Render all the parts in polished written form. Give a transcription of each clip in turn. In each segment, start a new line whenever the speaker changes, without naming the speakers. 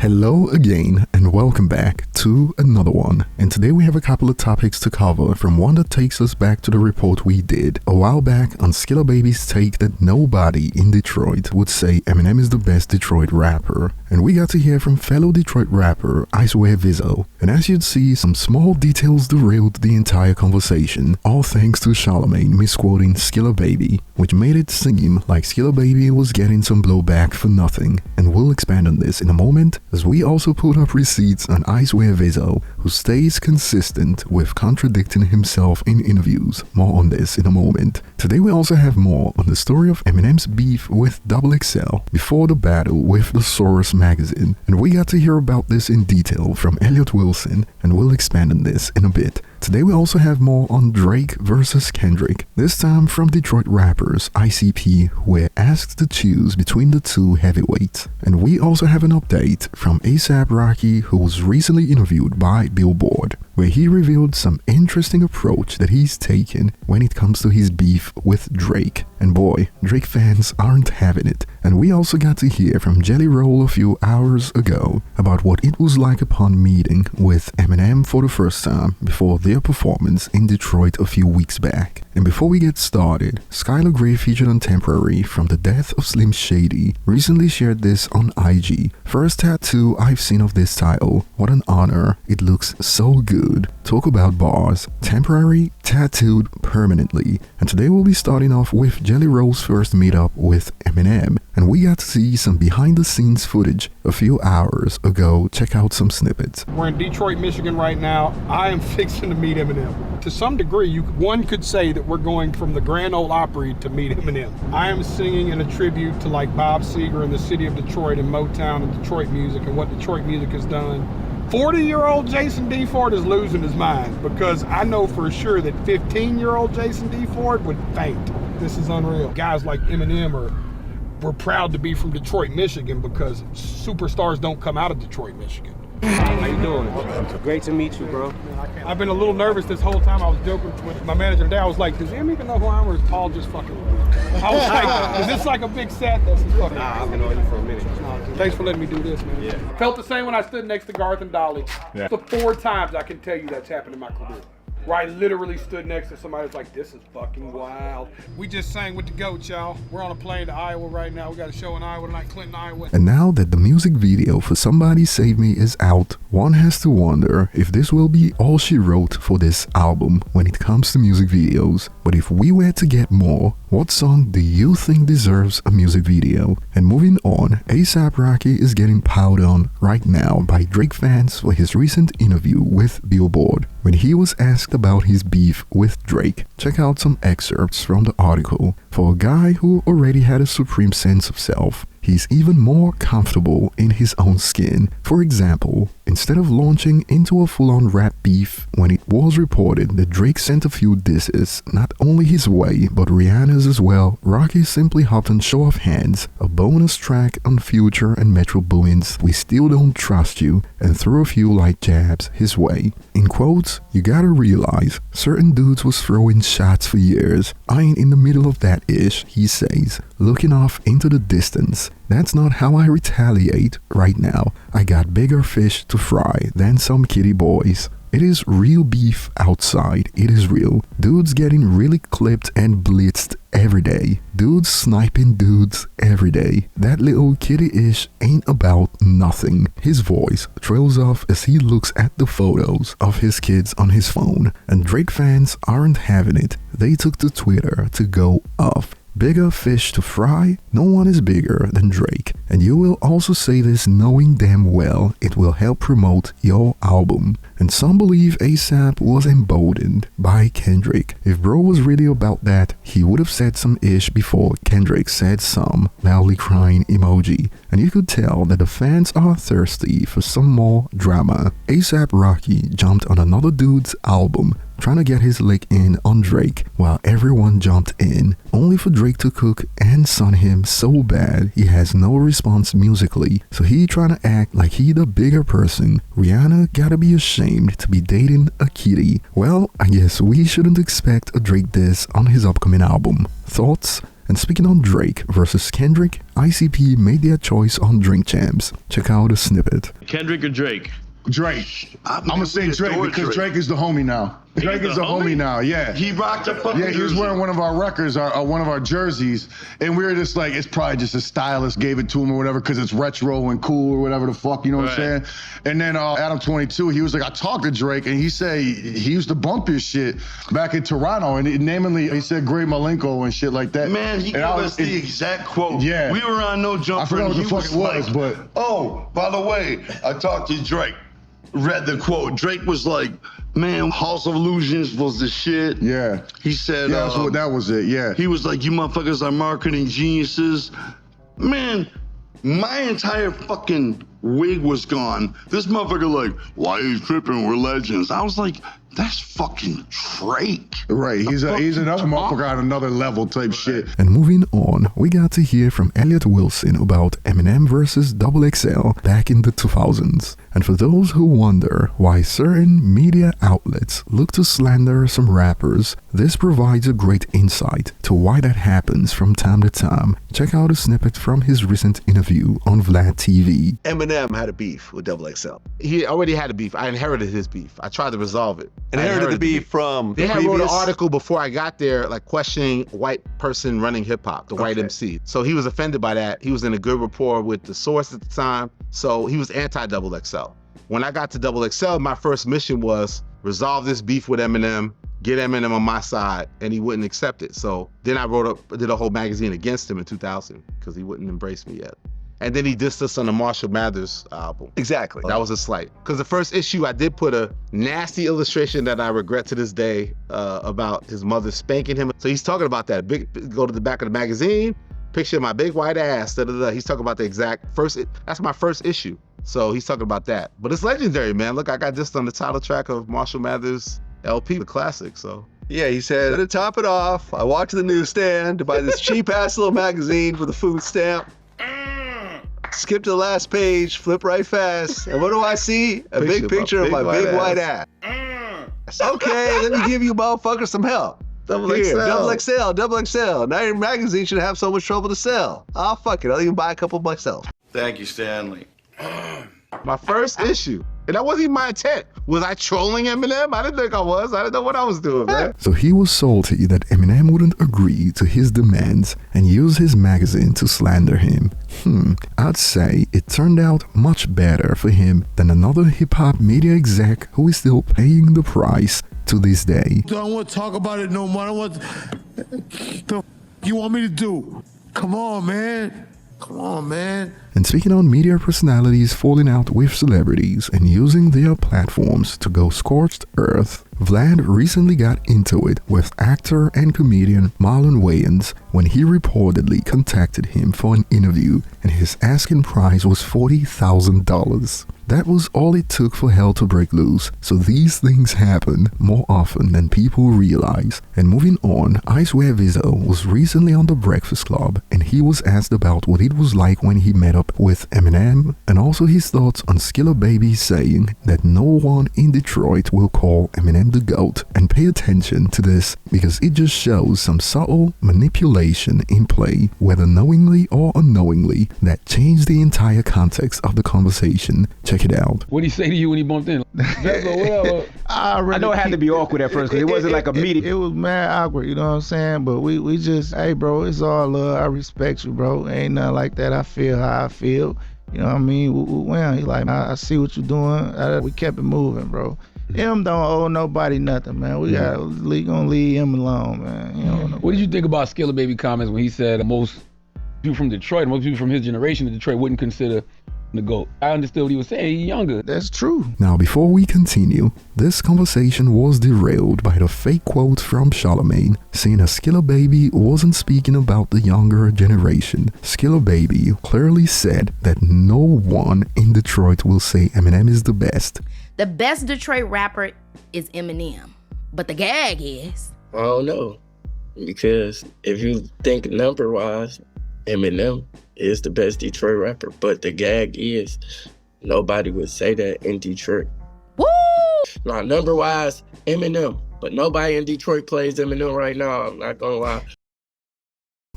Hello again and welcome back to another one. And today we have a couple of topics to cover, from one that takes us back to the report we did a while back on Skilla Baby's take that nobody in Detroit would say Eminem is the best Detroit rapper. And we got to hear from fellow Detroit rapper Vezzo. And as you'd see, some small details derailed the entire conversation, all thanks to Charlemagne misquoting Skilla Baby, which made it seem like Skilla Baby was getting some blowback for nothing. And we'll expand on this in a moment, as we also put up receipts on Vezzo, who stays consistent with contradicting himself in interviews. More on this in a moment. Today we also have more on the story of Eminem's beef with XXL before the battle with the Source magazine, and we got to hear about this in detail from Elliot Wilson, and we'll expand on this in a bit. Today we also have more on Drake versus Kendrick, this time from Detroit rappers ICP, who were asked to choose between the two heavyweights. And we also have an update from A$AP Rocky, who was recently interviewed by Billboard, where he revealed some interesting approach that he's taken when it comes to his beef with Drake. And boy, Drake fans aren't having it. And we also got to hear from Jelly Roll a few hours ago about what it was like upon meeting with Eminem for the first time before their performance in Detroit a few weeks back. And before we get started, Skylar Grey, featured on Temporary from the death of Slim Shady, recently shared this on IG. First tattoo I've seen of this title. What an honor. It looks so good. Talk about bars. Temporary, tattooed permanently. And today we'll be starting off with Jelly Roll's first meetup with Eminem. And we got to see some behind the scenes footage a few hours ago. Check out some snippets.
We're in Detroit, Michigan right now. I am fixing to meet Eminem. To some degree, one could say that we're going from the Grand Ole Opry to meet Eminem. I am singing in a tribute to like Bob Seger and the city of Detroit and Motown and Detroit music and what Detroit music has done. 40-year-old Jason D. Ford is losing his mind, because I know for sure that 15-year-old Jason D. Ford would faint. This is unreal. Guys like Eminem we're proud to be from Detroit, Michigan, because superstars don't come out of Detroit, Michigan.
How you doing? Great to meet you, bro.
I've been a little nervous this whole time. I was joking with my manager today. I was like, does him even know who I am, or is Paul just fucking with me? I was like, is this like a big set? That's just fucking.
Nah, I've been on you for a minute.
Thanks for letting me do this, man.
Yeah.
Felt the same when I stood next to Garth and Dolly.
Yeah.
The 4 times I can tell you that's happened in my career, where I literally stood next to somebody who's like, this is fucking wild. We just sang with the GOAT, y'all. We're on a plane to Iowa right now. We got a show in Iowa tonight, Clinton, Iowa.
And now that the music video for Somebody Save Me is out, one has to wonder if this will be all she wrote for this album when it comes to music videos. But if we were to get more, what song do you think deserves a music video? And moving on, A$AP Rocky is getting piled on right now by Drake fans for his recent interview with Billboard, when he was asked about his beef with Drake. Check out some excerpts from the article. For a guy who already had a supreme sense of self, he's even more comfortable in his own skin. For example, instead of launching into a full-on rap beef when it was reported that Drake sent a few disses not only his way but Rihanna's as well, Rocky simply hopped on Show of Hands, a bonus track on Future and Metro Boomin's We Still Don't Trust You, and threw a few light jabs his way. In quotes, you gotta realize, certain dudes was throwing shots for years. I ain't in the middle of that ish, he says, looking off into the distance. That's not how I retaliate right now. I got bigger fish to fry than some kitty boys. It is real beef outside. It is real. Dudes getting really clipped and blitzed every day. Dudes sniping dudes every day. That little kitty-ish ain't about nothing. His voice trails off as he looks at the photos of his kids on his phone. And Drake fans aren't having it. They took to Twitter to go off. Bigger fish to fry? No one is bigger than Drake. And you will also say this knowing damn well it will help promote your album. And some believe A$AP was emboldened by Kendrick. If bro was really about that, he would have said some ish before Kendrick said some loudly crying emoji. And you could tell that the fans are thirsty for some more drama. A$AP Rocky jumped on another dude's album, trying to get his lick in on Drake while everyone jumped in, only for Drake to cook and sun him so bad he has no response musically, so he trying to act like he the bigger person. Rihanna gotta be ashamed to be dating a kitty. Well, I guess we shouldn't expect a Drake diss on his upcoming album. Thoughts? And speaking on Drake versus Kendrick, ICP made their choice on Drink Champs. Check out a snippet.
Kendrick or Drake?
Drake. I'm gonna say Drake because Drake is the homie now. Drake is the homie now, yeah.
He rocked a fucking
Yeah, he was
jersey.
wearing one of our records, one of our jerseys, and we were just like, it's probably just a stylist gave it to him or whatever because it's retro and cool or whatever the fuck, you know what I'm saying? And then Adam 22, he was like, I talked to Drake, and he said he used to bump his shit back in Toronto, and namely, he said Great Malenko and shit like that.
Man, he gave us the exact quote.
Yeah.
We were on No Jumper.
I forgot what the fuck it was, but...
Oh, by the way, I talked to Drake. Read the quote. Drake was like, man, House of Illusions was the shit.
Yeah.
He said,
yeah, that was it, yeah.
He was like, you motherfuckers are marketing geniuses. Man, my entire fucking wig was gone. This motherfucker like, why are you tripping? We're legends. I was like, that's fucking Drake.
Right, he's another motherfucker on another level type shit.
And moving on, we got to hear from Elliot Wilson about Eminem versus XXL back in the 2000s. And for those who wonder why certain media outlets look to slander some rappers, this provides a great insight to why that happens from time to time. Check out a snippet from his recent interview on Vlad TV.
Eminem had a beef with XXL. He already had a beef. I inherited his beef. I tried to resolve it.
Inherited the beef from
They
the
had wrote an
previous...
article before I got there, like questioning white person running hip hop, the white MC. So he was offended by that. He was in a good rapport with the source at the time. So he was anti-XXL. When I got to XXL, my first mission was resolve this beef with Eminem, get Eminem on my side, and he wouldn't accept it. So then I did a whole magazine against him in 2000 because he wouldn't embrace me yet. And then he dissed us on the Marshall Mathers album.
Exactly.
That was a slight. Because the first issue, I did put a nasty illustration that I regret to this day about his mother spanking him. So he's talking about that. Go to the back of the magazine, picture my big white ass. He's talking about the exact first. That's my first issue. So he's talking about that. But it's legendary, man. Look, I got this on the title track of Marshall Mathers' LP, the classic. So.
Yeah, he said, to top it off, I walked to the newsstand to buy this cheap-ass little magazine for the food stamp. Skip to the last page, flip right fast, and what do I see? A big picture of my big white ass. Okay, let me give you motherfuckers some help. Double XL. Now your magazine should have so much trouble to sell. Oh, fuck it, I'll even buy a couple myself.
Thank you, Stanley.
My first issue. And that wasn't even my intent. Was I trolling Eminem? I didn't think I was. I didn't know what I was doing, man.
So he was salty that Eminem wouldn't agree to his demands and use his magazine to slander him. I'd say it turned out much better for him than another hip-hop media exec who is still paying the price to this day.
I don't want to talk about it no more. I don't want the you want me to do? Come on, man. Come on, man.
And speaking on media personalities falling out with celebrities and using their platforms to go scorched earth, Vlad recently got into it with actor and comedian Marlon Wayans when he reportedly contacted him for an interview and his asking price was $40,000. That was all it took for hell to break loose, so these things happen more often than people realize. And moving on, I swear Vezzo was recently on The Breakfast Club and he was asked about what it was like when he met up with Eminem and also his thoughts on Skilla Baby saying that no one in Detroit will call Eminem the GOAT. And pay attention to this because it just shows some subtle manipulation in play, whether knowingly or unknowingly, that changed the entire context of the conversation. Check it out.
What did he say to you when he bumped in?
I know it had to be awkward at first because it wasn't like immediate.
It was mad awkward, you know what I'm saying? But we just, hey, bro, it's all love. I respect you, bro. Ain't nothing like that. I feel how I feel. You know what I mean? Well, he like, I see what you're doing. We kept it moving, bro. Him don't owe nobody nothing, man. We gonna leave him alone, man. You know
what did you think about Skilla Baby comments when he said most people from Detroit, most people from his generation in Detroit wouldn't consider the GOAT? I understood what he was saying. He's younger.
That's true.
Now, before we continue, this conversation was derailed by the fake quote from Charlemagne saying that Skilla Baby wasn't speaking about the younger generation. Skilla Baby clearly said that no one in Detroit will say Eminem is the best.
The best Detroit rapper is Eminem, but the gag is...
I don't know, because if you think number-wise, Eminem is the best Detroit rapper, but the gag is nobody would say that in Detroit.
Woo!
Now, number-wise, Eminem, but nobody in Detroit plays Eminem right now, I'm not gonna lie.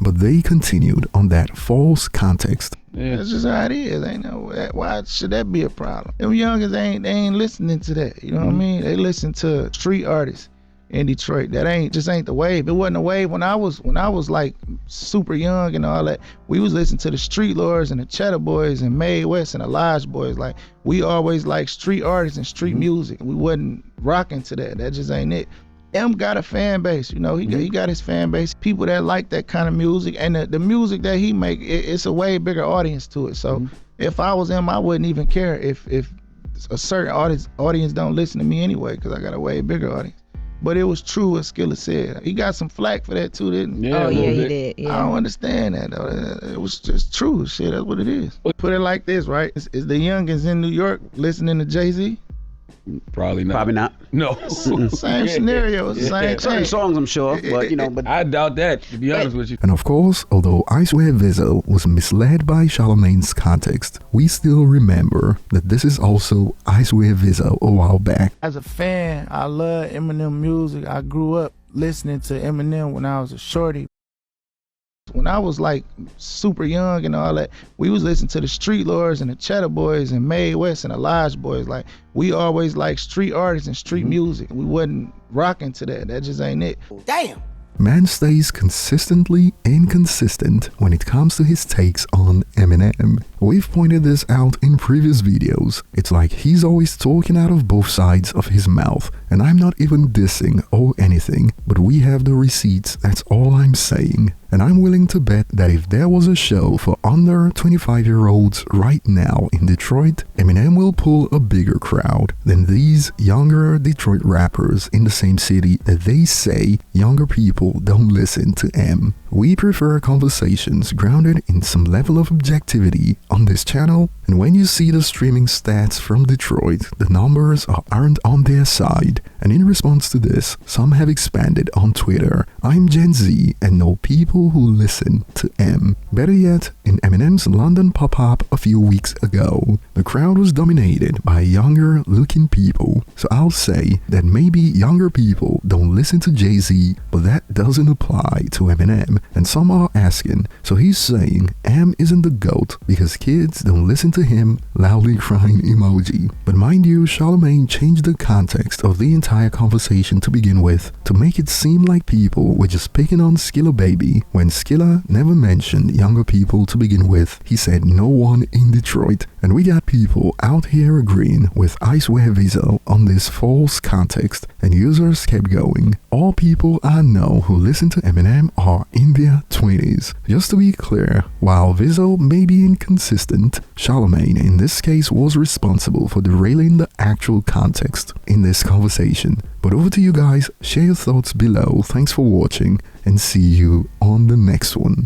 But they continued on that false context.
Yeah. That's just how it is. Ain't no why should that be a problem? Them youngers they ain't listening to that. You know what I mean? They listen to street artists in Detroit. That ain't the wave. It wasn't a wave when I was like super young and all that. We was listening to the Street Lords and the Cheddar Boys and Mae West and the Lodge Boys. Like we always like street artists and street music. We wasn't rocking to that. That just ain't it. M got a fan base, you know. He got his fan base, people that like that kind of music, and the music that he make, it's a way bigger audience to it. So if I was him, I wouldn't even care if a certain audience don't listen to me anyway, because I got a way bigger audience. But it was true what Skilla said. He got some flack for that too, didn't he?
Yeah, he did. Yeah.
I don't understand that though. It was just true. Shit, that's what it is. Put it like this, right? Is the youngins in New York listening to Jay-Z?
Probably not.
Probably not.
No.
Same scenario. It's the same
certain
thing.
songs, I'm sure, but you know, but
I doubt that, to be honest with you.
And of course, although I swear Vezzo was misled by Charlemagne's context, we still remember that this is also I swear Vezzo a while back.
As a fan, I love Eminem music. I grew up listening to Eminem when I was a shorty. When I was like super young and all that, we was listening to the Street Lords and the Cheddar Boys and Mae West and the Lodge Boys. Like we always like street artists and street music. We wasn't rocking to that. That just ain't it.
Damn.
Man stays consistently inconsistent when it comes to his takes on Eminem. We've pointed this out in previous videos. It's like he's always talking out of both sides of his mouth, and I'm not even dissing or anything, but we have the receipts, that's all I'm saying. And I'm willing to bet that if there was a show for under 25-year-olds right now in Detroit, Eminem will pull a bigger crowd than these younger Detroit rappers in the same city that they say younger people don't listen to M. We prefer conversations grounded in some level of objectivity on this channel, and when you see the streaming stats from Detroit, the numbers aren't on their side. And in response to this, some have expanded on Twitter. I'm Gen Z and know people who listen to M. Better yet, in Eminem's London pop-up a few weeks ago, the crowd was dominated by younger looking people. So I'll say that maybe younger people don't listen to Jay-Z, but that doesn't apply to Eminem. And some are asking, so he's saying M isn't the GOAT because kids don't listen to him, loudly crying emoji. But mind you, Charlemagne changed the context of the entire conversation to begin with to make it seem like people were just picking on Skilla Baby when Skilla never mentioned younger people to begin with. He said no one in Detroit, and we got people out here agreeing with I swear Vezzo on this false context, and users kept going. All people I know who listen to Eminem are in their 20s. Just to be clear, while Vezzo may be inconsistent, Charlemagne in this case was responsible for derailing the actual context in this conversation. But over to you guys, share your thoughts below, thanks for watching, and see you on the next one.